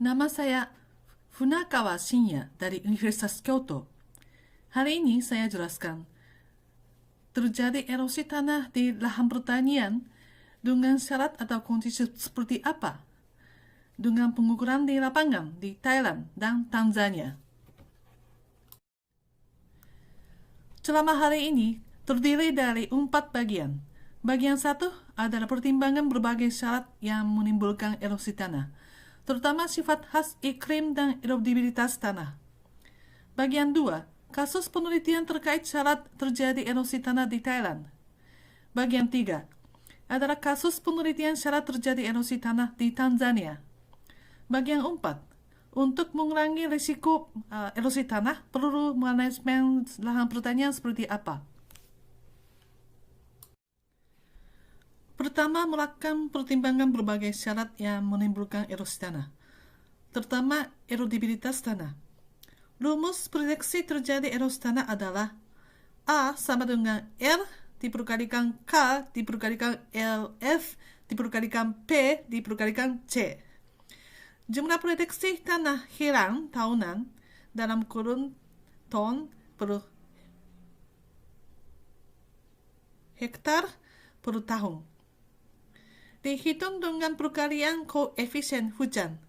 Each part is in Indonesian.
Nama saya Funakawa Shinya dari Universitas Kyoto. Hari ini saya jelaskan terjadi erosi tanah di lahan pertanian dengan syarat atau kondisi seperti apa dengan pengukuran di lapangan di Thailand dan Tanzania. Selama hari ini terdiri dari 4 bagian. Bagian 1 adalah pertimbangan berbagai syarat yang menimbulkan erosi tanah, terutama sifat khas iklim dan erodibilitas tanah. Bagian 2, kasus penelitian terkait syarat terjadi erosi tanah di Thailand. Bagian 3 adalah kasus penelitian syarat terjadi erosi tanah di Tanzania. Bagian 4, untuk mengurangi risiko erosi tanah, perlu manajemen lahan pertanian seperti apa? Pertama, melakukan pertimbangan berbagai syarat yang menimbulkan erosi tanah, terutama erodibilitas tanah. Rumus prediksi terjadi erosi tanah adalah A sama dengan R diperkalikan K diperkalikan LF diperkalikan P diperkalikan C. Jumlah prediksi tanah hilang tahunan dalam kurun ton per hektar per tahun. Dihitung dengan perkalian koefisien hujan,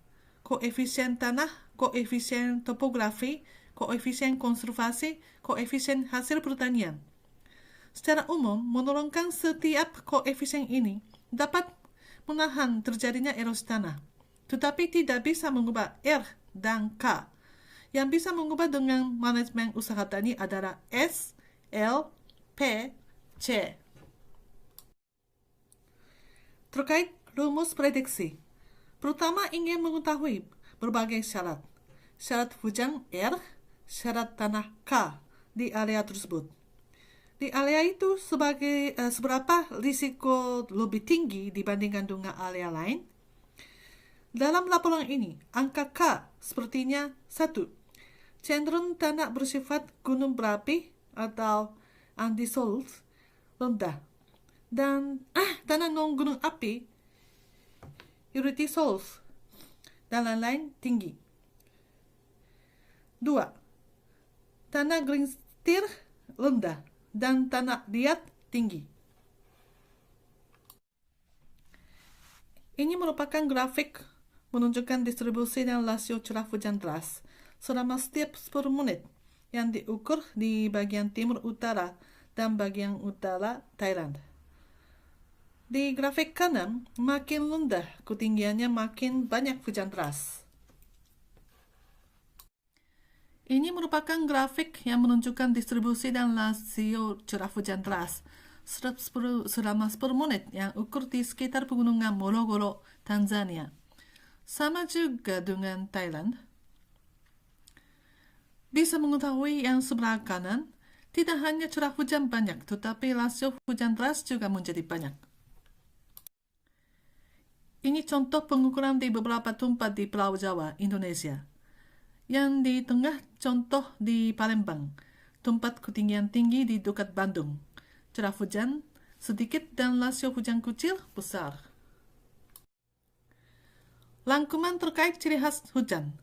koefisien tanah, koefisien topografi, koefisien konservasi, koefisien hasil pertanian. Secara umum, menurunkan setiap koefisien ini dapat menahan terjadinya erosi tanah, tetapi tidak bisa mengubah R dan K. Yang bisa mengubah dengan manajemen usaha tani adalah S, L, P, C. Terkait rumus prediksi, pertama ingin mengetahui berbagai syarat. Syarat hujan R, syarat tanah K di area tersebut. Di area itu seberapa risiko lebih tinggi dibandingkan dengan area lain? Dalam laporan ini, angka K sepertinya 1. Cenderung tanah bersifat gunung berapi atau undissolved rendah. Dan tanah non-gunung api, dissolved, dan lain-lain tinggi. 2. Tanah gelincir rendah dan tanah liat tinggi. Ini merupakan grafik menunjukkan distribusi dan rasio curah hujan deras selama setiap 10 menit yang diukur di bagian timur utara dan bagian utara Thailand. Di grafik kanan, makin rendah ketinggiannya makin banyak hujan deras. Ini merupakan grafik yang menunjukkan distribusi dan rasio curah hujan deras selama 10 menit yang ukur di sekitar pegunungan Morogoro, Tanzania. Sama juga dengan Thailand. Bisa mengetahui yang sebelah kanan, tidak hanya curah hujan banyak, tetapi rasio hujan deras juga menjadi banyak. Ini contoh pengukuran di beberapa tempat di Pulau Jawa, Indonesia. Yang di tengah contoh di Palembang, tempat ketinggian tinggi di dekat Bandung. Curah hujan sedikit dan rasio hujan kecil besar. Rangkuman terkait ciri khas hujan.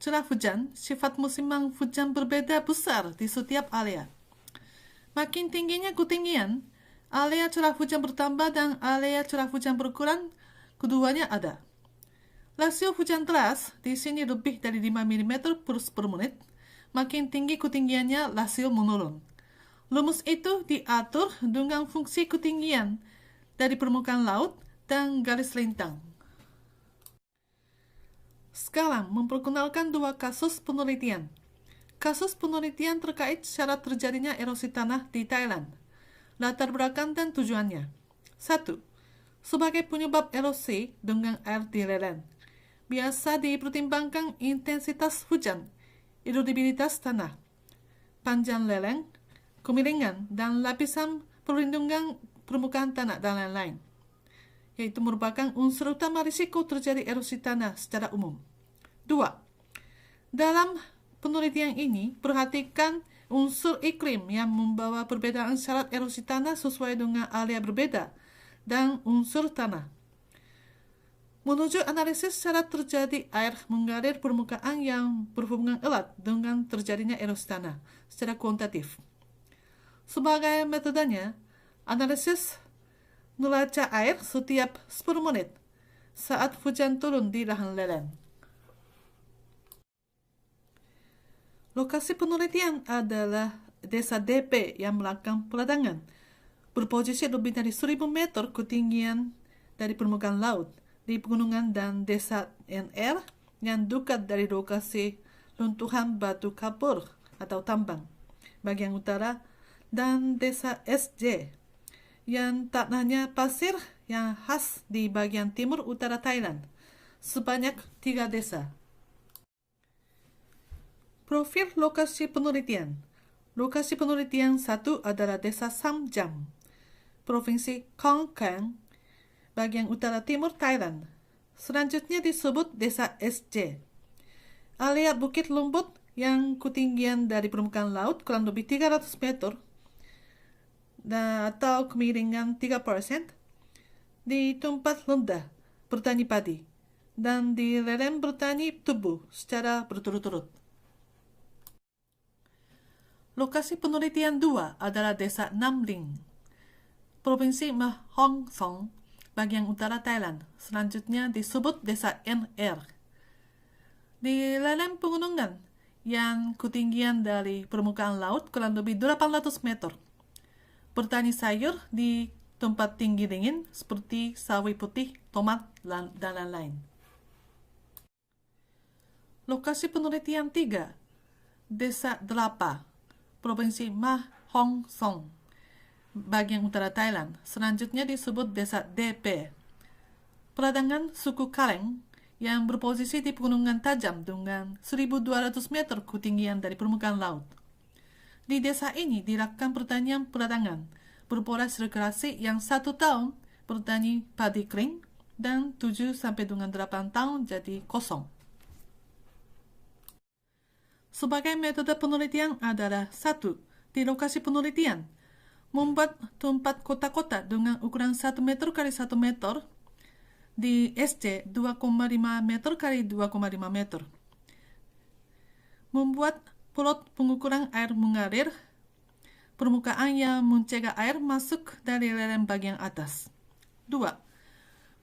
Curah hujan, sifat musiman hujan berbeda besar di setiap area. Makin tingginya ketinggian, area curah hujan bertambah dan area curah hujan berkurang, keduanya ada. Rasio hujan deras di sini lebih dari 5 mm per menit. Makin tinggi ketinggiannya, rasio menurun. Rumus itu diatur dengan fungsi ketinggian dari permukaan laut dan garis lintang. Sekarang memperkenalkan 2 kasus penelitian. Kasus penelitian terkait syarat terjadinya erosi tanah di Thailand. Latar belakang dan tujuannya. 1. Sebagai penyebab erosi dengan air di lereng, biasa dipertimbangkan intensitas hujan, erodibilitas tanah, panjang lereng, kemiringan, dan lapisan perlindungan permukaan tanah, dan lain-lain, yaitu merupakan unsur utama risiko terjadi erosi tanah secara umum. 2. Dalam penelitian ini, perhatikan unsur iklim yang membawa perbedaan syarat erosi tanah sesuai dengan area berbeda dan unsur tanah. Menuju analisis syarat terjadi air mengalir permukaan yang berhubungan erat dengan terjadinya erosi tanah secara kuantitatif. Sebagai metodenya, analisis neraca air setiap 10 menit saat hujan turun di lahan lereng. Lokasi penelitian adalah desa DP yang melakukan peladangan, berposisi lebih dari 1000 meter ketinggian dari permukaan laut di pegunungan, dan desa NR yang dekat dari lokasi runtuhan batu kapur atau tambang bagian utara, dan desa SJ yang tanahnya pasir yang khas di bagian timur utara Thailand, sebanyak 3 desa. Profil lokasi penelitian. Lokasi penelitian 1 adalah desa Samjam, Provinsi Khon Kaen, bagian utara timur Thailand. Selanjutnya disebut desa SJ. Area Bukit Lembut yang ketinggian dari permukaan laut kurang lebih 300 meter atau kemiringan 3%, di tempat rendah bertani padi, dan di lereng bertani tebu secara berturut-turut. Lokasi penelitian 2 adalah desa Nam Ling, Provinsi Ma Hong Son, bagian utara Thailand. Selanjutnya disebut desa NR. Di lereng pegunungan yang ketinggian dari permukaan laut kurang lebih 800 meter. Bertani sayur di tempat tinggi dingin seperti sawi putih, tomat, dan lain-lain. Lokasi penelitian 3, desa Delapa, Provinsi Ma Hong Son, bagian utara Thailand. Selanjutnya disebut desa DP. Peladangan suku Kaleng yang berposisi di pegunungan tajam dengan 1200 meter ketinggian dari permukaan laut. Di desa ini dilakukan pertanian peladangan berpola sirkulasi yang 1 tahun bertani padi kering dan 7 sampai dengan 8 tahun jadi kosong. Sebagai metode penelitian adalah 1. Di lokasi penelitian, membuat tempat kota-kota dengan ukuran 1 meter kali 1 meter di SC 2,5 meter kali 2,5 meter. Membuat plot pengukuran air mengalir permukaan yang mencegah air masuk dari lereng bagian atas. 2.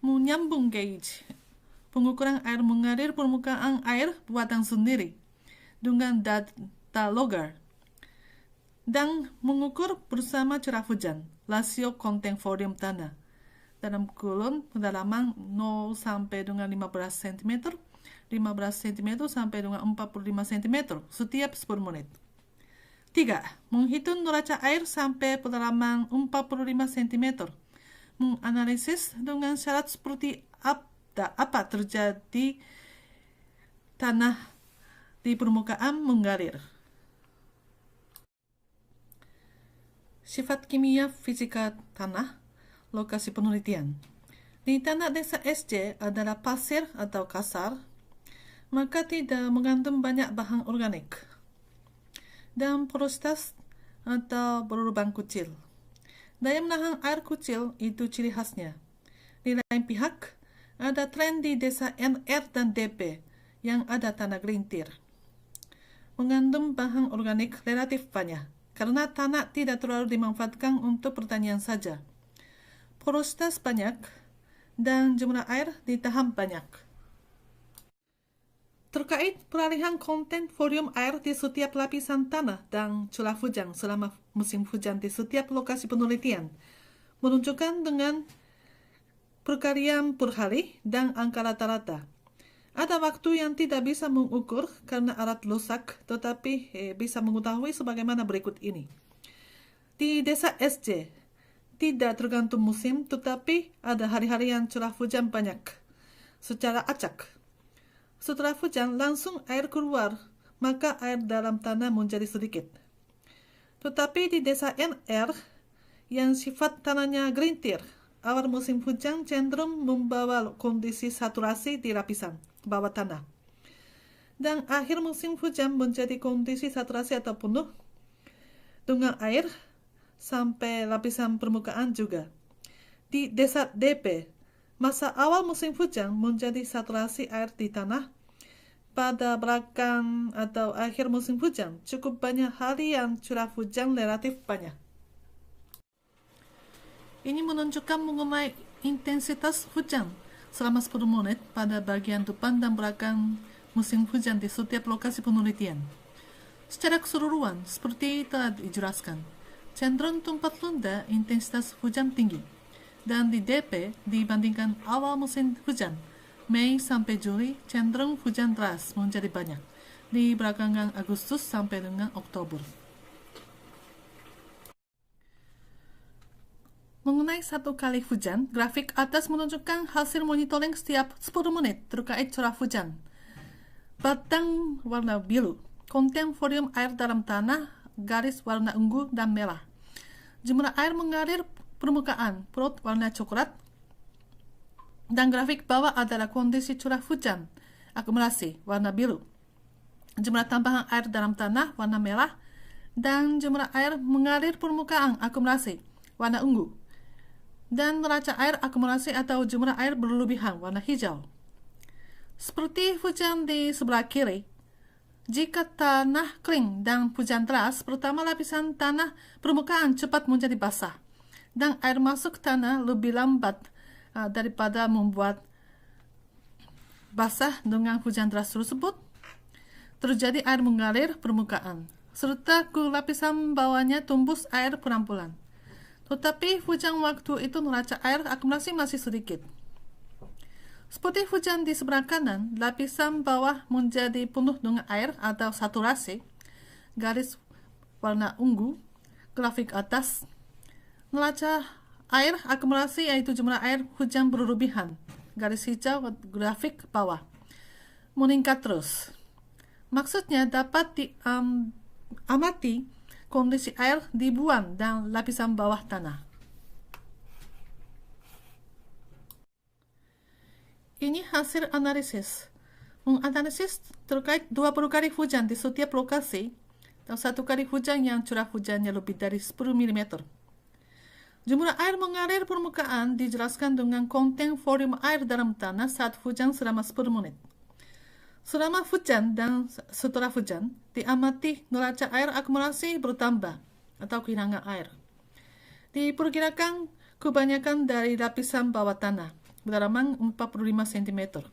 Menyambung gauge pengukuran air mengalir permukaan air buatan sendiri dengan data logger, dan mengukur bersama curah hujan, rasio konten volume tanah, dalam kurun kedalaman 0 sampai dengan 15 cm, 15 cm sampai dengan 45 cm setiap 10 menit. 3. Menghitung neraca air sampai kedalaman 45 cm. Menganalisis dengan syarat seperti apa terjadi tanah di permukaan mengalir. Sifat kimia fisika tanah, lokasi penelitian. Di tanah desa SJ adalah pasir atau kasar, maka tidak mengandung banyak bahan organik, dan porositas atau berlubang kecil. Daya menahan air kecil itu ciri khasnya. Di lain pihak, ada tren di desa NR dan DP yang ada tanah gelintir, mengandung bahan organik relatif banyak karena tanah tidak terlalu dimanfaatkan untuk pertanian saja. Porositas banyak dan jumlah air ditahan banyak. Terkait peralihan konten volume air di setiap lapisan tanah dan curah hujan selama musim hujan di setiap lokasi penelitian, menunjukkan dengan perkalian per hari dan angka rata-rata. Ada waktu yang tidak bisa mengukur karena alat rusak, tetapi bisa mengetahui sebagaimana berikut ini. Di desa SJ, tidak tergantung musim, tetapi ada hari-hari yang curah hujan banyak secara acak. Setelah hujan, langsung air keluar, maka air dalam tanah menjadi sedikit. Tetapi di desa NR, yang sifat tanahnya gelintir, awal musim hujan cenderung membawa kondisi saturasi di lapisan bawah tanah, dan akhir musim hujan menjadi kondisi saturasi atau penuh dengan air sampai lapisan permukaan juga. Di desa DP, Masa awal musim hujan menjadi saturasi air di tanah. Pada belakang atau akhir musim hujan, cukup banyak hari yang curah hujan relatif banyak. Ini menunjukkan mengenai intensitas hujan selama 10 menit pada bagian depan dan belakang musim hujan di setiap lokasi penelitian. Secara keseluruhan, seperti telah dijelaskan, cenderung tempat rendah intensitas hujan tinggi, dan di DP dibandingkan awal musim hujan, Mei sampai Juli cenderung hujan deras menjadi banyak, di belakangan Agustus sampai dengan Oktober. Mengenai satu kali hujan, grafik atas menunjukkan hasil monitoring setiap 10 menit terkait curah hujan. Batang warna biru, konten volume air dalam tanah, garis warna ungu dan merah. Jumlah air mengalir permukaan, perut warna coklat, dan grafik bawah adalah kondisi curah hujan akumulasi warna biru, jumlah tambahan air dalam tanah warna merah, dan jumlah air mengalir permukaan akumulasi warna ungu, dan neraca air akumulasi atau jumlah air berlebihan warna hijau. Seperti hujan di sebelah kiri, jika tanah kering dan hujan deras, pertama lapisan tanah permukaan cepat menjadi basah, dan air masuk tanah lebih lambat daripada membuat basah. Dengan hujan deras tersebut, terjadi air mengalir permukaan, serta ke lapisan bawahnya tembus air pelan-pelan. Tetapi hujan waktu itu neraca air akumulasi masih sedikit. Seperti hujan di sebelah kanan, lapisan bawah menjadi penuh dengan air atau saturasi, garis warna ungu, grafik atas. Neraca air akumulasi yaitu jumlah air hujan berlebihan, garis hijau, grafik bawah, meningkat terus. Maksudnya dapat diamati kondisi air dibuang dan lapisan bawah tanah. Ini hasil analisis. Menganalisis terkait 20 kali hujan di setiap lokasi atau satu kali hujan yang curah hujannya lebih dari 10 mm. Jumlah air mengalir permukaan dijelaskan dengan konten volume air dalam tanah saat hujan selama 10 menit. Selama hujan dan setelah hujan, diamati neraca air akumulasi bertambah atau kehilangan air. Diperkirakan kebanyakan dari lapisan bawah tanah, kedalaman 45 cm.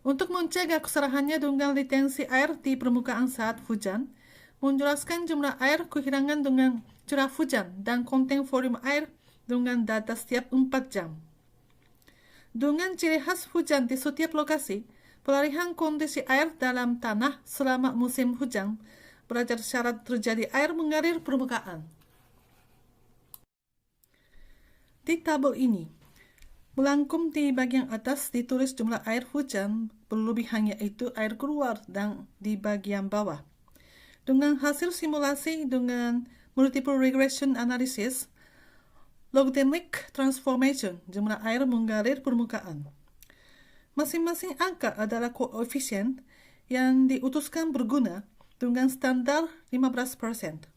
Untuk mencegah kesalahannya dengan retensi air di permukaan saat hujan, menjelaskan jumlah air kehilangan dengan curah hujan dan konten volume air dengan data setiap 4 jam. Dengan ciri khas hujan di setiap lokasi, pelarihan kondisi air dalam tanah selama musim hujan belajar syarat terjadi air mengalir permukaan. Di tabel ini, melengkung di bagian atas ditulis jumlah air hujan berlebihan yaitu air keluar, dan di bagian bawah, dengan hasil simulasi dengan multiple regression analysis, logarithmic transformation, jumlah air mengalir permukaan. Masing-masing angka adalah koefisien yang diutuskan berguna dengan standar 15%.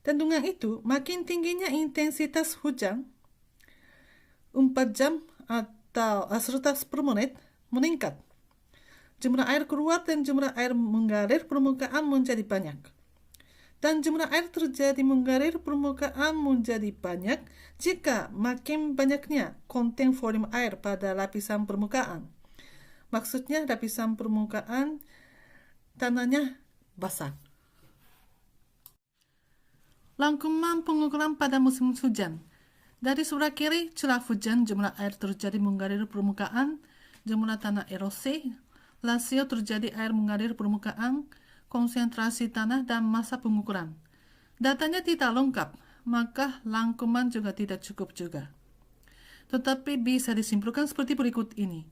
Dan dengan itu, makin tingginya intensitas hujan, 4 jam atau 100 per menit meningkat. Jumlah air keluar dan jumlah air mengalir permukaan menjadi banyak. Dan jumlah air terjadi mengalir permukaan menjadi banyak jika makin banyaknya konten volume air pada lapisan permukaan. Maksudnya lapisan permukaan tanahnya basah. Rangkuman pengukuran pada musim hujan. Dari sebelah kiri, curah hujan, jumlah air terjadi mengalir permukaan, jumlah tanah erosi, rasio terjadi air mengalir permukaan, konsentrasi tanah, dan masa pengukuran. Datanya tidak lengkap, maka rangkuman juga tidak cukup juga. Tetapi bisa disimpulkan seperti berikut ini.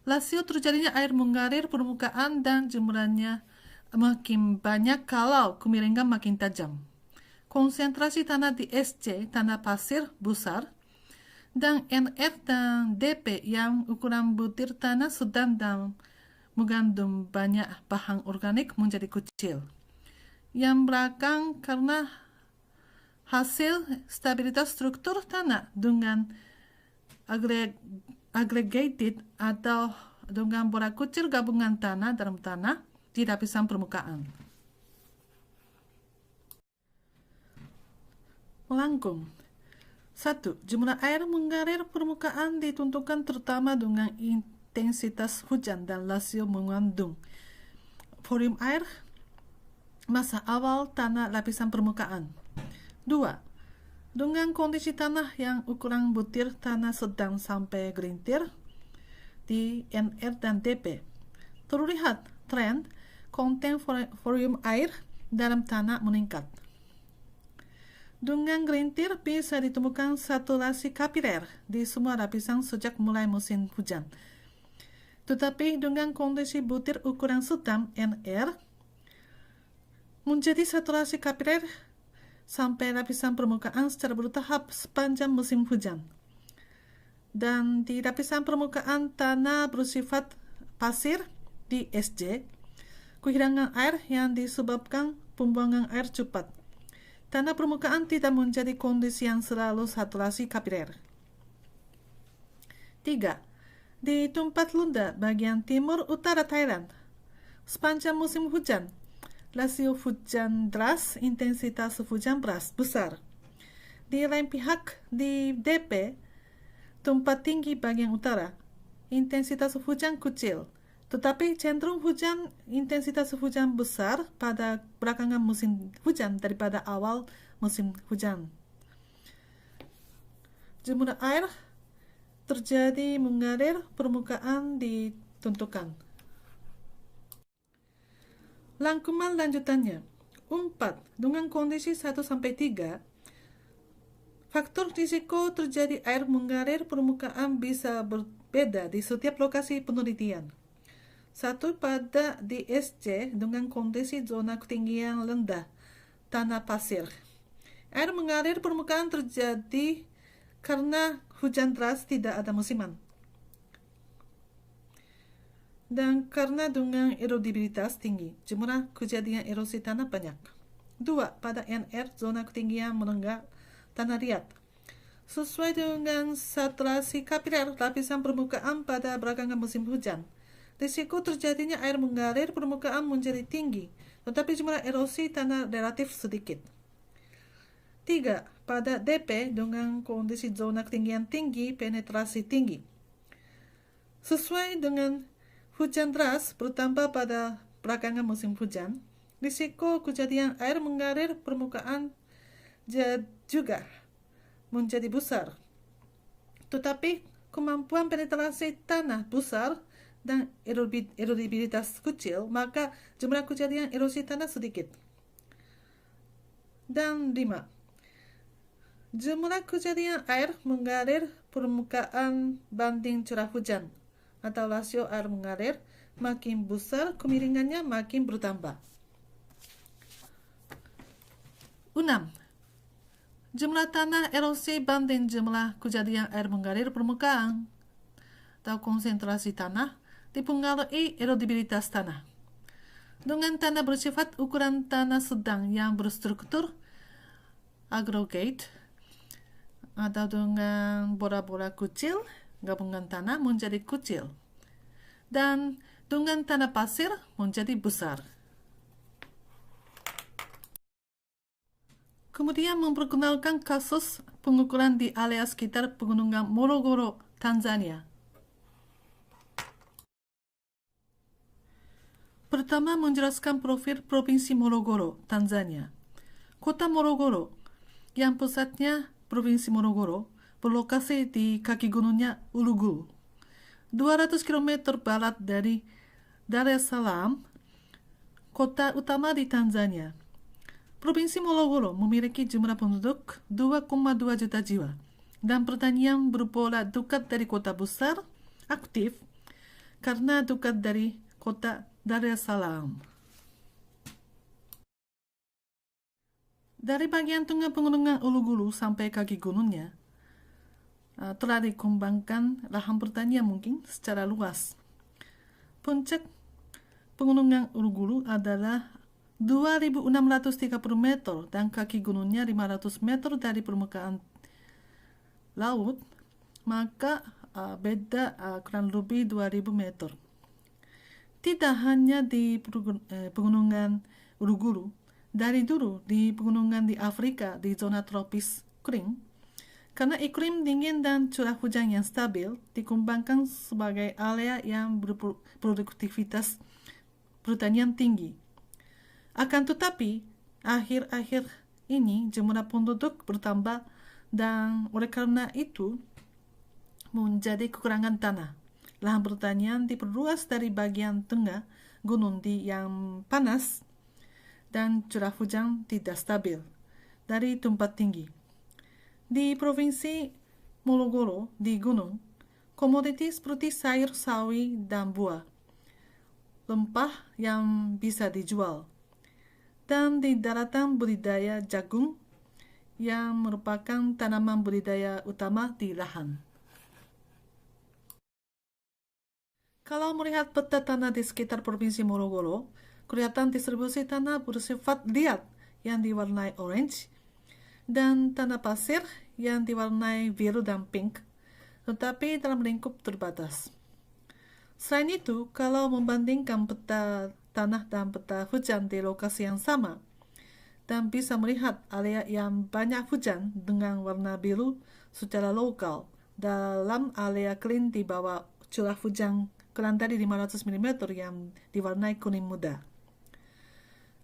Rasio terjadinya air mengalir permukaan dan jumlahnya makin banyak kalau kemiringan makin tajam. Konsentrasi tanah di SC, tanah pasir besar, dan NR dan DP yang ukuran butir tanah sedang dan mengandung banyak bahan organik menjadi kecil. Yang belakang karena hasil stabilitas struktur tanah dengan aggregated atau dengan bola kucil gabungan tanah dalam tanah di lapisan permukaan. Melangkung. 1. Jumlah air mengalir permukaan ditentukan terutama dengan intensitas hujan dan rasio mengandung volume air masa awal tanah lapisan permukaan. 2. Dengan kondisi tanah yang ukuran butir tanah sedang sampai gelintir di NR dan DP, terlihat tren konten volume air dalam tanah meningkat. Dengan gelintir bisa ditemukan saturasi kapiler di semua lapisan sejak mulai musim hujan. Tetapi dengan kondisi butir ukuran sedang NR, menjadi saturasi kapiler sampai lapisan permukaan secara bertahap sepanjang musim hujan. Dan di lapisan permukaan tanah bersifat pasir di SJ, kehilangan air yang disebabkan pembuangan air cepat. Tanah permukaan tidak menjadi kondisi yang selalu saturasi kapiler. 3. Di tempat Lunda, bagian timur utara Thailand, sepanjang musim hujan, rasio hujan deras, intensitas hujan besar. Di lain pihak, di DP, tempat tinggi bagian utara, intensitas hujan kecil, tetapi cenderung intensitas hujan besar pada belakangan musim hujan daripada awal musim hujan. Jumlah air terjadi mengalir permukaan ditentukan. Rangkuman lanjutannya. 4. Dengan kondisi 1-3, faktor risiko terjadi air mengalir permukaan bisa berbeda di setiap lokasi penelitian. 1. Pada DSC dengan kondisi zona ketinggian rendah, tanah pasir. Air mengalir permukaan terjadi karena hujan deras tidak ada musiman. Dan karena dengan erodibilitas tinggi, jumlah kejadian erosi tanah banyak. 2. Pada NR, zona ketinggian menengah, tanah liat. Sesuai dengan saturasi kapiler lapisan permukaan pada belakangan musim hujan, risiko terjadinya air mengalir permukaan menjadi tinggi, tetapi jumlah erosi tanah relatif sedikit. 3. Pada DP dengan kondisi zona ketinggian tinggi, penetrasi tinggi. Sesuai dengan hujan deras bertambah pada belakangan musim hujan, risiko kejadian air mengalir permukaan juga menjadi besar. Tetapi kemampuan penetrasi tanah besar dan erodibilitas kecil, maka jumlah kejadian erosi tanah sedikit. Dan 5. Jumlah kejadian air mengalir permukaan banding curah hujan atau rasio air mengalir makin besar, kemiringannya makin bertambah. 6. Jumlah tanah erosi banding jumlah kejadian air mengalir permukaan atau konsentrasi tanah dipengaruhi erodibilitas tanah. Dengan tanah bersifat ukuran tanah sedang yang berstruktur aggregate atau dengan bola-bola kecil, gabungan tanah menjadi kecil. Dan dengan tanah pasir menjadi besar. Kemudian memperkenalkan kasus pengukuran di area sekitar pegunungan Morogoro, Tanzania. Pertama, menjelaskan profil Provinsi Morogoro, Tanzania. Kota Morogoro, yang pusatnya Provinsi Morogoro, berlokasi di kaki gunungnya Ulugul, 200 km barat dari Dar es Salaam, kota utama di Tanzania. Provinsi Morogoro memiliki jumlah penduduk 2,2 juta jiwa, dan pertanian berpola dekat dari kota besar, aktif karena dekat dari kota Dar es Salaam. Dari bagian tengah pegunungan Ulugulu sampai kaki gunungnya, telah dikembangkan lahan pertanian mungkin secara luas. Puncak pegunungan Ulugulu adalah 2.630 meter dan kaki gunungnya 500 meter dari permukaan laut. maka beda kurang lebih 2000 meter. Tidak hanya di pegunungan Uluguru, dari dulu di pegunungan di Afrika di zona tropis kering, karena iklim dingin dan curah hujan yang stabil dikembangkan sebagai area yang berproduktivitas pertanian tinggi. Akan tetapi, akhir-akhir ini jumlah penduduk bertambah dan oleh karena itu menjadi kekurangan tanah. Lahan pertanian diperluas dari bagian tengah gunung yang panas dan curah hujan tidak stabil dari tempat tinggi. Di provinsi Morogoro di gunung, komoditi seperti sayur sawi dan buah, rempah yang bisa dijual. Dan di daratan budidaya jagung yang merupakan tanaman budidaya utama di lahan. Kalau melihat peta tanah di sekitar Provinsi Morogoro, kelihatan distribusi tanah bersifat liat yang diwarnai orange dan tanah pasir yang diwarnai biru dan pink, tetapi dalam lingkup terbatas. Selain itu, kalau membandingkan peta tanah dan peta hujan di lokasi yang sama, dan bisa melihat area yang banyak hujan dengan warna biru secara lokal dalam area kering di bawah curah hujan kurang dari 500 mm yang diwarnai kuning muda.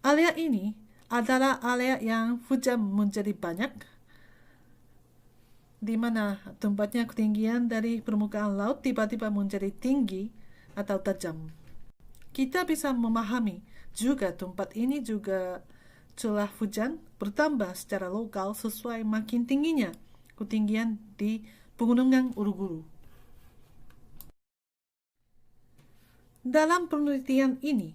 Area ini adalah area yang hujan menjadi banyak, di mana tempatnya ketinggian dari permukaan laut tiba-tiba menjadi tinggi atau tajam. Kita bisa memahami juga tempat ini juga curah hujan bertambah secara lokal sesuai makin tingginya ketinggian di pegunungan Uluguru. Dalam penelitian ini,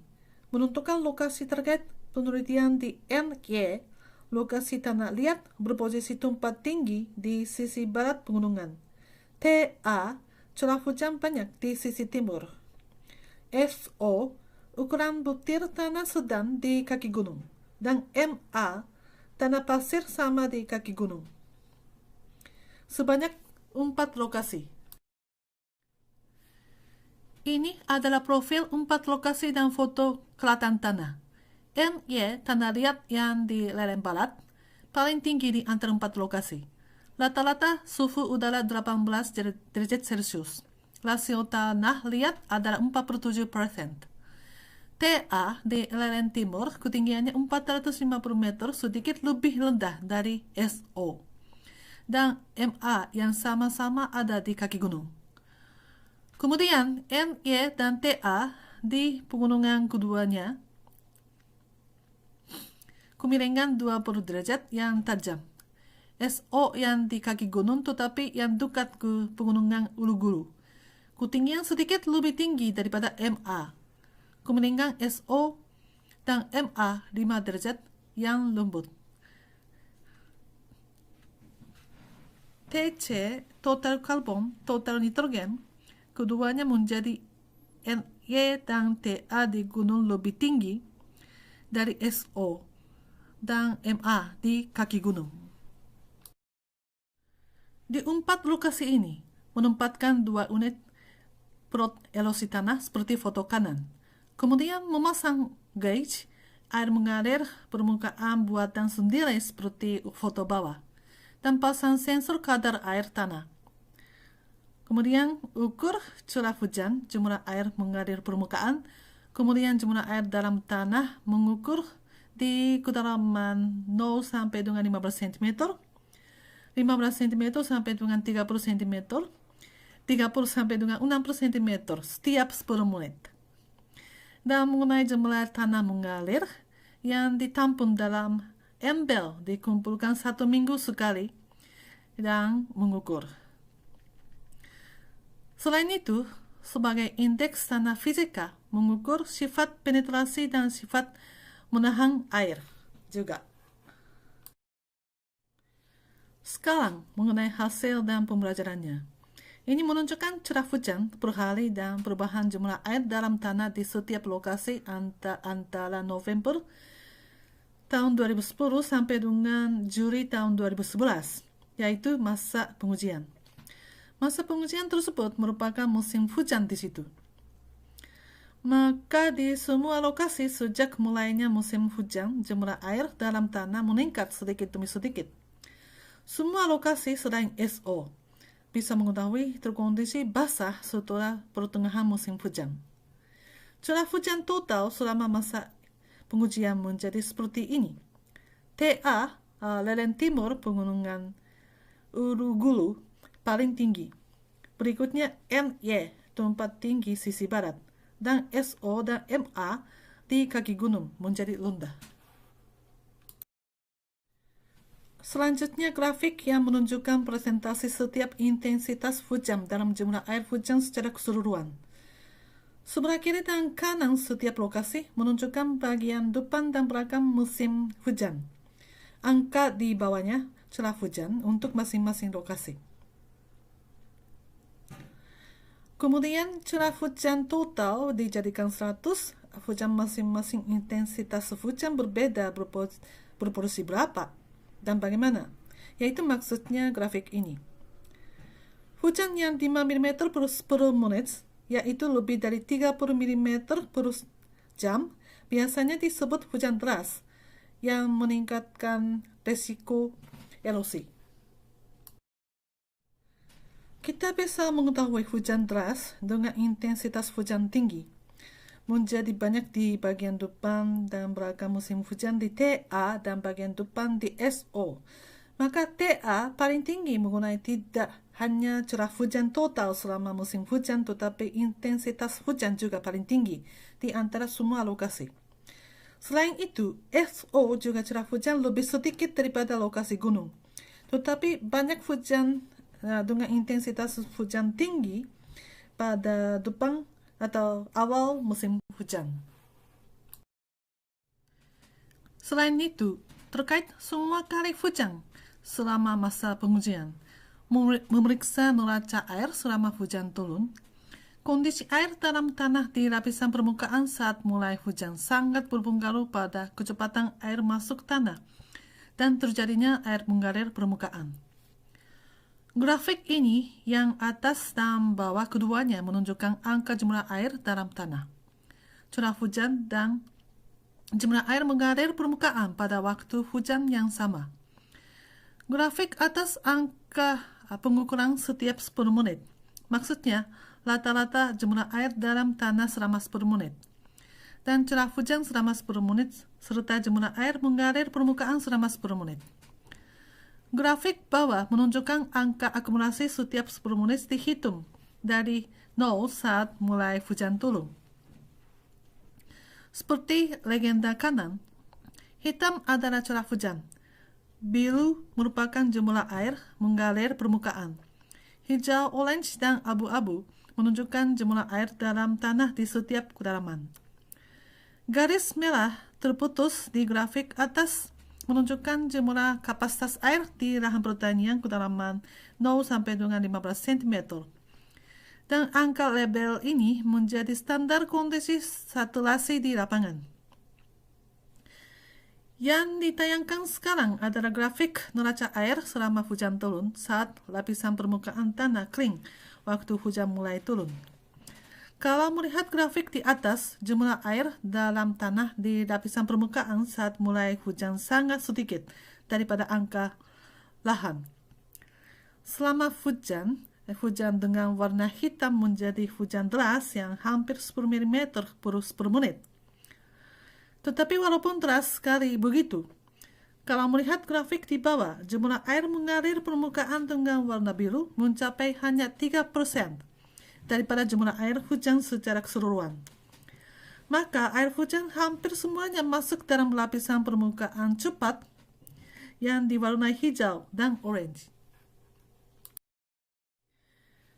menentukan lokasi terkait penelitian di NY, lokasi tanah liat berposisi tempat tinggi di sisi barat pegunungan. TA, curah hujan banyak di sisi timur. SO, ukuran butir tanah sedang di kaki gunung. Dan MA, tanah pasir sama di kaki gunung. Sebanyak 4 lokasi. Ini adalah profil 4 lokasi dan foto kelatan tanah. NY, tanah liat yang di lereng barat, paling tinggi di antara 4 lokasi. Rata-rata suhu udara 18 derajat Celcius. Rasio tanah liat adalah 47%. TA di lereng timur ketinggiannya 450 meter, sedikit lebih rendah dari SO. Dan MA yang sama-sama ada di kaki gunung. Kemudian NY dan TA di pegunungan keduanya kemiringan 20 derajat yang tajam. SO yang di kaki gunung tetapi yang dekat ke pegunungan Uluguru. Ketinggian sedikit lebih tinggi daripada MA. Kemiringan SO dan MA 5 derajat yang lembut. TC, total karbon, total nitrogen, keduanya menjadi NY dan TA di gunung lebih tinggi dari SO dan MA di kaki gunung. Di 4 lokasi ini menempatkan 2 unit perut erosi tanah seperti foto kanan. Kemudian memasang gauge air mengalir permukaan buatan sendiri seperti foto bawah dan pasang sensor kadar air tanah. Kemudian ukur curah hujan, jumlah air mengalir permukaan, kemudian jumlah air dalam tanah mengukur di kedalaman 0 sampai dengan 15 cm, 15 cm sampai dengan 30 cm, 30 sampai dengan 60 cm setiap 10 menit. Dan mengenai jumlah tanah mengalir yang ditampung dalam embel dikumpulkan 1 minggu sekali dan mengukur. Selain itu, sebagai indeks tanah fisika mengukur sifat penetrasi dan sifat menahan air juga. Sekarang mengenai hasil dan pembelajarannya. Ini menunjukkan curah hujan per hari dan perubahan jumlah air dalam tanah di setiap lokasi antara November tahun 2010 sampai dengan Juli tahun 2011, yaitu masa pengujian. Masa pengujian tersebut merupakan musim hujan di situ. Maka di semua lokasi sejak mulainya musim hujan, jumlah air dalam tanah meningkat sedikit demi sedikit. Semua lokasi selain SO bisa mengetahui terkondisi basah setelah pertengahan musim hujan. Curah hujan total selama masa pengujian menjadi seperti ini. TA, lereng timur pegunungan Urugulu, paling tinggi. Berikutnya MY, tempat tinggi sisi barat. Dan SO dan MA di kaki gunung menjadi rendah. Selanjutnya grafik yang menunjukkan presentasi setiap intensitas hujan dalam jumlah air hujan secara keseluruhan. Sebelah kiri dan kanan setiap lokasi menunjukkan bagian depan dan belakang musim hujan. Angka di bawahnya curah hujan untuk masing-masing lokasi. Kemudian curah hujan total dijadikan 100, hujan masing-masing intensitas hujan berbeda berproporsi berapa dan bagaimana, yaitu maksudnya grafik ini. Hujan yang 5 mm per menit, yaitu lebih dari 30 mm per jam, biasanya disebut hujan deras yang meningkatkan risiko erosi. Kita bisa mengetahui hujan deras dengan intensitas hujan tinggi menjadi banyak di bagian depan dan belakang musim hujan di TA dan bagian depan di SO. Maka TA paling tinggi menggunakan tidak hanya curah hujan total selama musim hujan, tetapi intensitas hujan juga paling tinggi di antara semua lokasi. Selain itu, SO juga curah hujan lebih sedikit daripada lokasi gunung, tetapi banyak hujan dengan intensitas hujan tinggi pada depan atau awal musim hujan. Selain itu, terkait semua kali hujan selama masa pengujian, memeriksa neraca air selama hujan turun, kondisi air dalam tanah di lapisan permukaan saat mulai hujan sangat berpengaruh pada kecepatan air masuk tanah dan terjadinya air mengalir permukaan. Grafik ini yang atas dan bawah keduanya menunjukkan angka jumlah air dalam tanah, curah hujan, dan jumlah air mengalir permukaan pada waktu hujan yang sama. Grafik atas angka pengukuran setiap 10 menit, maksudnya rata-rata jumlah air dalam tanah selama 10 menit, dan curah hujan selama 10 menit, serta jumlah air mengalir permukaan selama 10 menit. Grafik bawah menunjukkan angka akumulasi setiap 10 menit dihitung dari 0 saat mulai hujan turun. Seperti legenda kanan, hitam adalah curah hujan, biru merupakan jumlah air mengalir permukaan, hijau, orange, dan abu-abu menunjukkan jumlah air dalam tanah di setiap kedalaman. Garis merah terputus di grafik atas menunjukkan jumlah kapasitas air di lahan pertanian kedalaman 0 sampai dengan 15 cm. Dan angka label ini menjadi standar kondisi saturasi di lapangan. Yang ditayangkan sekarang adalah grafik neraca air selama hujan turun saat lapisan permukaan tanah kering waktu hujan mulai turun. Kalau melihat grafik di atas, jumlah air dalam tanah di lapisan permukaan saat mulai hujan sangat sedikit daripada angka lahan. Selama hujan dengan warna hitam menjadi hujan deras yang hampir 10 mm per menit. Tetapi walaupun deras sekali begitu, kalau melihat grafik di bawah, jumlah air mengalir permukaan dengan warna biru mencapai hanya 3% daripada jumlah air hujan secara keseluruhan. Maka air hujan hampir semuanya masuk dalam lapisan permukaan cepat yang diwarnai hijau dan orange.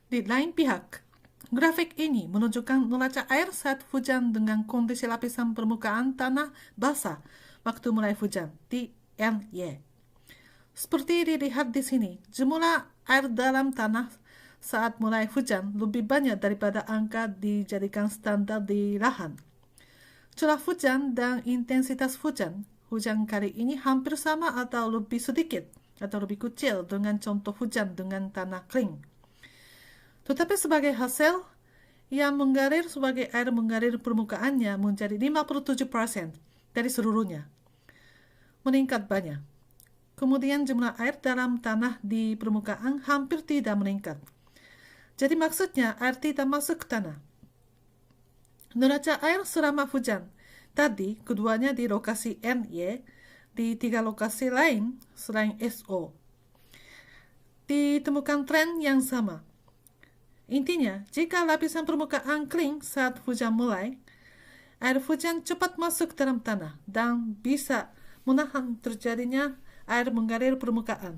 Di lain pihak, grafik ini menunjukkan neraca air saat hujan dengan kondisi lapisan permukaan tanah basah waktu mulai hujan di NY. Seperti dilihat di sini, jumlah air dalam tanah saat mulai hujan lebih banyak daripada angka dijadikan standar di lahan. Curah hujan dan intensitas hujan kali ini hampir sama atau lebih sedikit atau lebih kecil dengan contoh hujan dengan tanah kering. Tetapi sebagai hasil, yang mengalir sebagai air mengalir permukaannya menjadi 57% dari seluruhnya. Meningkat banyak. Kemudian jumlah air dalam tanah di permukaan hampir tidak meningkat. Jadi maksudnya air tidak masuk ke tanah. Neraca air selama hujan. Tadi keduanya di lokasi NY, di 3 lokasi lain selain SO. Ditemukan tren yang sama. Intinya, jika lapisan permukaan kering saat hujan mulai, air hujan cepat masuk dalam tanah dan bisa menahan terjadinya air mengalir permukaan.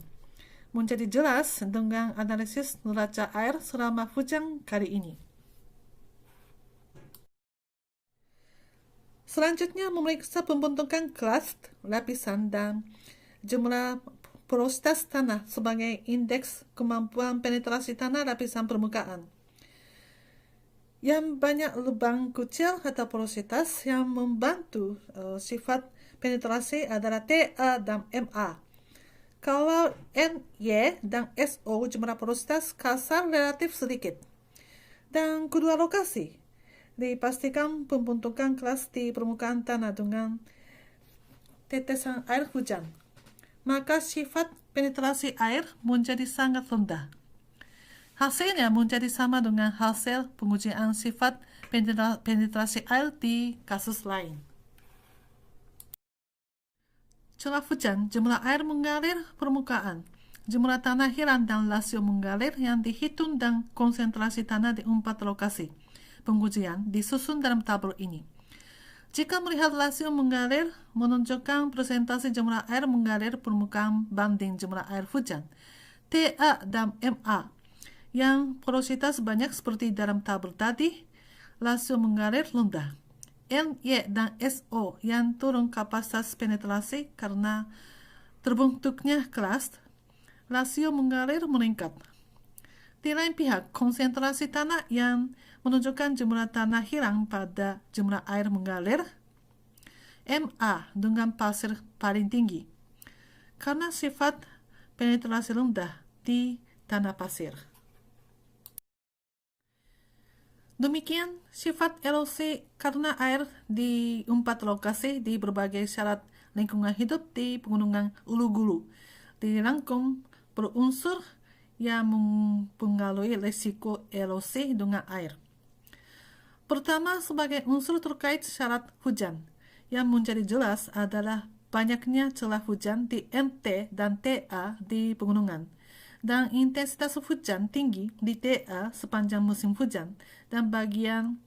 Menjadi jelas dengan analisis neraca air selama hujan kali ini. Selanjutnya memeriksa pembentukan crust, lapisan, dan jumlah porositas tanah sebagai indeks kemampuan penetrasi tanah lapisan permukaan. Yang banyak lubang kecil atau porositas yang membantu sifat penetrasi adalah TA dan MA. Kalau NY dan SO jumlah porositas kasar relatif sedikit. Dan kedua lokasi dipastikan pembentukan keras di permukaan tanah dengan tetesan air hujan. Maka sifat penetrasi air menjadi sangat rendah. Hasilnya menjadi sama dengan hasil pengujian sifat penetrasi air di kasus lain. Celah hujan, jumlah air mengalir permukaan, jumlah tanah hilang dan lasio mengalir yang dihitung dan konsentrasi tanah di 4 lokasi pengujian disusun dalam tabel ini. Jika melihat lasio mengalir menunjukkan presentasi jumlah air mengalir permukaan banding jumlah air hujan, TA dan MA yang porositas banyak seperti dalam tabel tadi, lasio mengalir rendah. NY dan SO yang turun kapasitas penetrasi karena terbentuknya crust, lasio mengalir meningkat. Di lain pihak, konsentrasi tanah yang menunjukkan jumlah tanah hilang pada jumlah air mengalir, MA dengan pasir paling tinggi, karena sifat penetrasi rendah di tanah pasir. Demikian sifat erosi karena air di 4 lokasi di berbagai syarat lingkungan hidup di pegunungan Ulu-Gulu dirangkum berunsur yang mempengaruhi risiko erosi dengan air. Pertama, sebagai unsur terkait syarat hujan, yang menjadi jelas adalah banyaknya celah hujan di NT dan TA di pegunungan, dan intensitas hujan tinggi di TA sepanjang musim hujan, dan bagian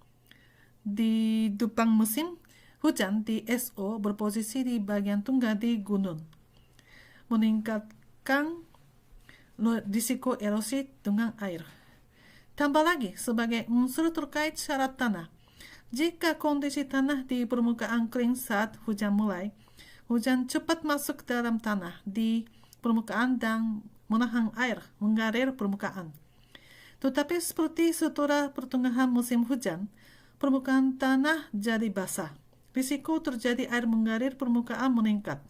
di depan musim hujan di SO berposisi di bagian tengah di gunung, meningkatkan risiko erosi dengan air. Tambah lagi, sebagai unsur terkait syarat tanah, jika kondisi tanah di permukaan kering saat hujan mulai, hujan cepat masuk dalam tanah di permukaan dan menahan air mengalir permukaan. Tetapi seperti setelah pertengahan musim hujan, permukaan tanah jadi basah. Risiko terjadi air mengalir permukaan meningkat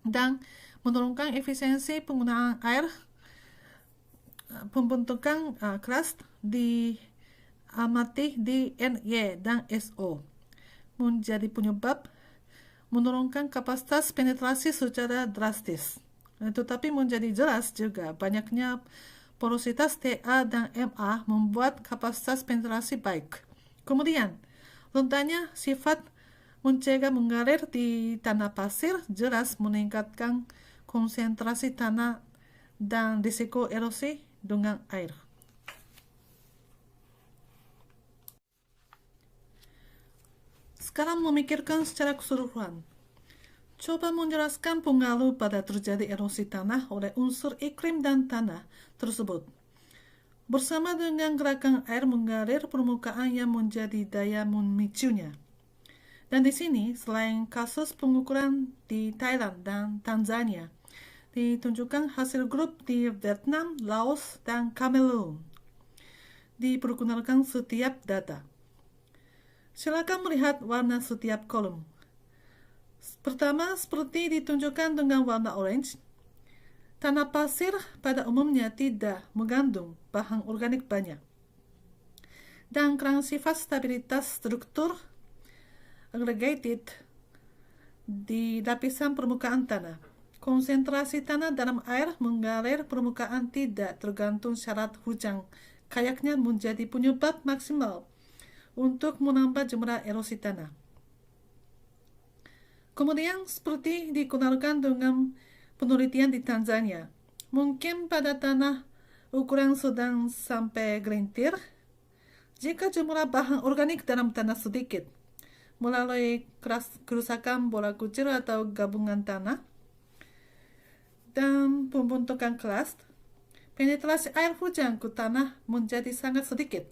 dan menurunkan efisiensi penggunaan air. Pembentukan crust diamati di NY dan SO menjadi penyebab menurunkan kapasitas penetrasi secara drastis. Tetapi menjadi jelas juga banyaknya porositas TA dan MA membuat kapasitas penetrasi baik. Kemudian, rendahnya sifat mencegah mengalir di tanah pasir jelas meningkatkan konsentrasi tanah dan risiko erosi dengan air. Sekarang memikirkan secara keseluruhan. Coba menjelaskan pengaruh pada terjadi erosi tanah oleh unsur iklim dan tanah tersebut, bersama dengan gerakan air mengalir permukaan yang menjadi daya memicunya. Dan di sini, selain kasus pengukuran di Thailand dan Tanzania, ditunjukkan hasil grup di Vietnam, Laos, dan Kamerun. Diperkenalkan setiap data. Silakan melihat warna setiap kolom. Pertama, seperti ditunjukkan dengan warna orange, Tanah pasir pada umumnya tidak mengandung bahan organik banyak dan kurang sifat stabilitas struktur aggregated di lapisan permukaan tanah. Konsentrasi tanah dalam air mengalir permukaan tidak tergantung syarat hujan. Kayaknya menjadi penyebab maksimal untuk menambah jumlah erosi tanah. Kemudian seperti digunakan dengan penelitian di Tanzania, mungkin pada tanah ukuran sedang sampai gelintir, jika jumlah bahan organik dalam tanah sedikit, melalui kerusakan bola kucil atau gabungan tanah, dan pembentukan karst, penetrasi air hujan ke tanah menjadi sangat sedikit,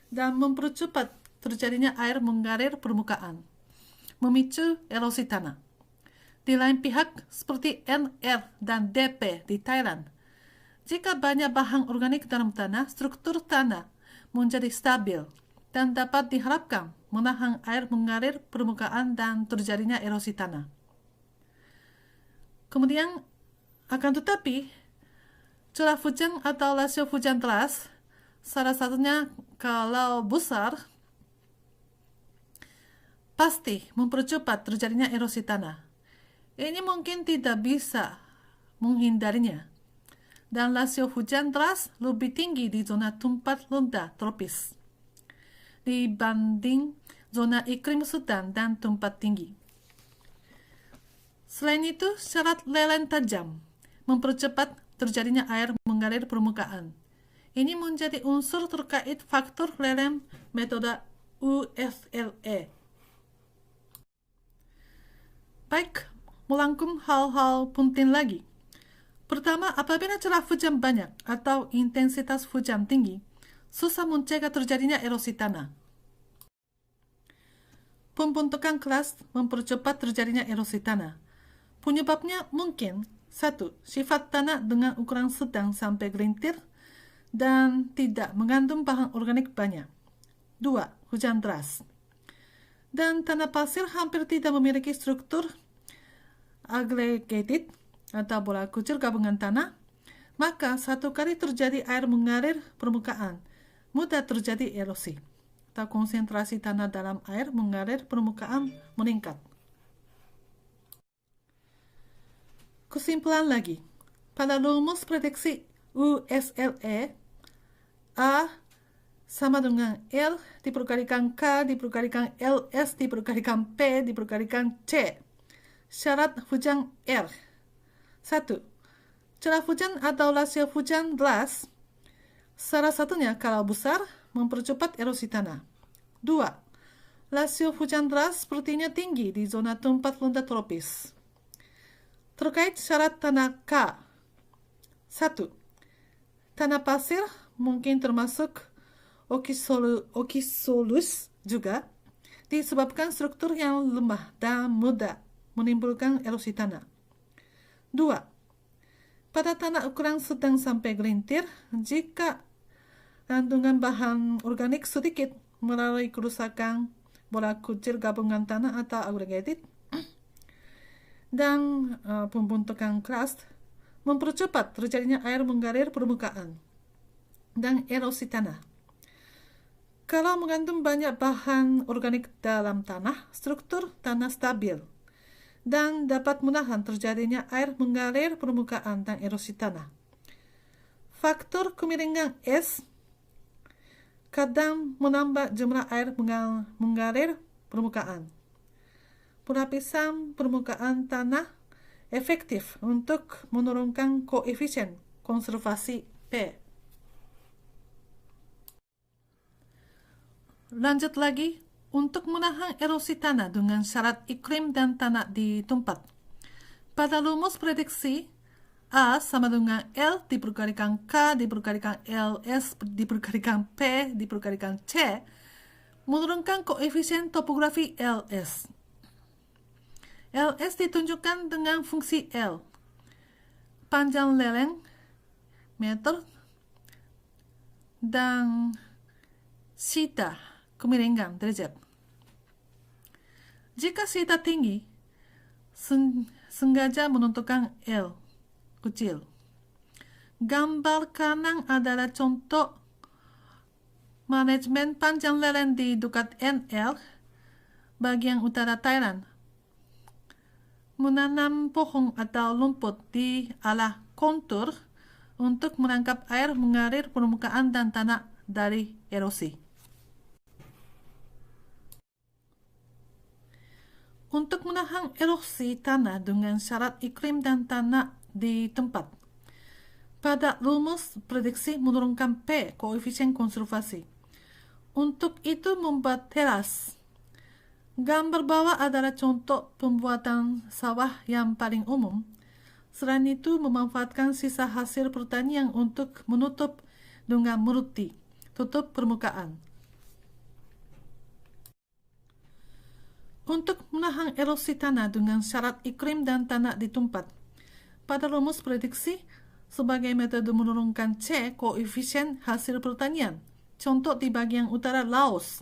dan mempercepat terjadinya air mengalir permukaan, memicu erosi tanah. Di lain pihak, seperti NR dan DP di Thailand, jika banyak bahan organik dalam tanah, struktur tanah menjadi stabil dan dapat diharapkan menahan air mengalir permukaan dan terjadinya erosi tanah. Kemudian, akan tetapi, curah hujan atau rasio hujan deras, salah satunya kalau besar, pasti mempercepat terjadinya erosi tanah. Ini mungkin tidak bisa menghindarinya. Dan rasio hujan deras lebih tinggi di zona tempat rendah tropis dibanding zona iklim sedang dan tempat tinggi. Selain itu, syarat leleng tajam mempercepat terjadinya air mengalir permukaan. Ini menjadi unsur terkait faktor leleng metode USLA. Baik, melangkum hal-hal penting lagi. Pertama, apabila curah hujan banyak atau intensitas hujan tinggi, susah mencegah terjadinya erosi tanah. Pembentukan karst mempercepat terjadinya erosi tanah. Penyebabnya mungkin 1. Sifat tanah dengan ukuran sedang sampai gelintir dan tidak mengandung bahan organik banyak. 2. Hujan deras. Dan tanah pasir hampir tidak memiliki struktur aggregated atau bola kucil gabungan tanah, maka satu kali terjadi air mengalir permukaan, mudah terjadi erosi atau konsentrasi tanah dalam air mengalir permukaan meningkat. Kesimpulan lagi, pada rumus prediksi USLA, A sama dengan L diperkalikan K diperkalikan LS diperkalikan P diperkalikan C. Syarat hujan R. 1. Curah hujan atau rasio hujan deras, salah satunya kalau besar, mempercepat erosi tanah. 2. Rasio hujan deras sepertinya tinggi di zona tempat rendah tropis. Terkait syarat tanah K. 1. Tanah pasir mungkin termasuk okisolus juga, disebabkan struktur yang lemah dan mudah menimbulkan erosi tanah. 2. Pada tanah ukuran sedang sampai gelintir, jika kandungan bahan organik sedikit melalui kerusakan bola kucil gabungan tanah atau aggregated dan pembentukan karst, mempercepat terjadinya air mengalir permukaan dan erosi tanah. Kalau mengandung banyak bahan organik dalam tanah, struktur tanah stabil dan dapat menahan terjadinya air mengalir permukaan dan erosi tanah. Faktor kemiringan S kadang menambah jumlah air mengalir permukaan. Pelapisan permukaan tanah efektif untuk menurunkan koefisien konservasi P. Lanjut lagi, untuk menahan erosi tanah dengan syarat iklim dan tanah di tempat. Pada rumus prediksi, A sama dengan L diperkalikan K diperkalikan LS diperkalikan P diperkalikan C, menurunkan koefisien topografi LS. LS ditunjukkan dengan fungsi L, panjang leleng, meter, dan theta, kemiringan derajat. Jika theta tinggi, sengaja menentukan L. kecil. Gambar kanan adalah contoh manajemen panjang lereng di dekat NL, bagian utara Thailand. Menanam pohon atau rumput di arah kontur untuk menangkap air mengalir permukaan dan tanah dari erosi. Untuk menahan erosi tanah dengan syarat iklim dan tanah di tempat, pada rumus prediksi menurunkan P, koefisien konservasi. Untuk itu membuat teras. Gambar bawah adalah contoh pembuatan sawah yang paling umum. Selain itu, memanfaatkan sisa hasil pertanian untuk menutup dengan meruti, tutup permukaan. Untuk menahan erosi tanah dengan syarat iklim dan tanah di tempat, pada rumus prediksi, sebagai metode menurunkan C, koefisien hasil pertanian, contoh di bagian utara Laos.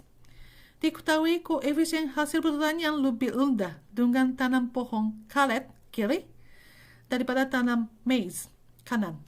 Diketahui koefisien hasil pertanian lebih rendah dengan tanam pohon karet kiri daripada tanam maize kanan.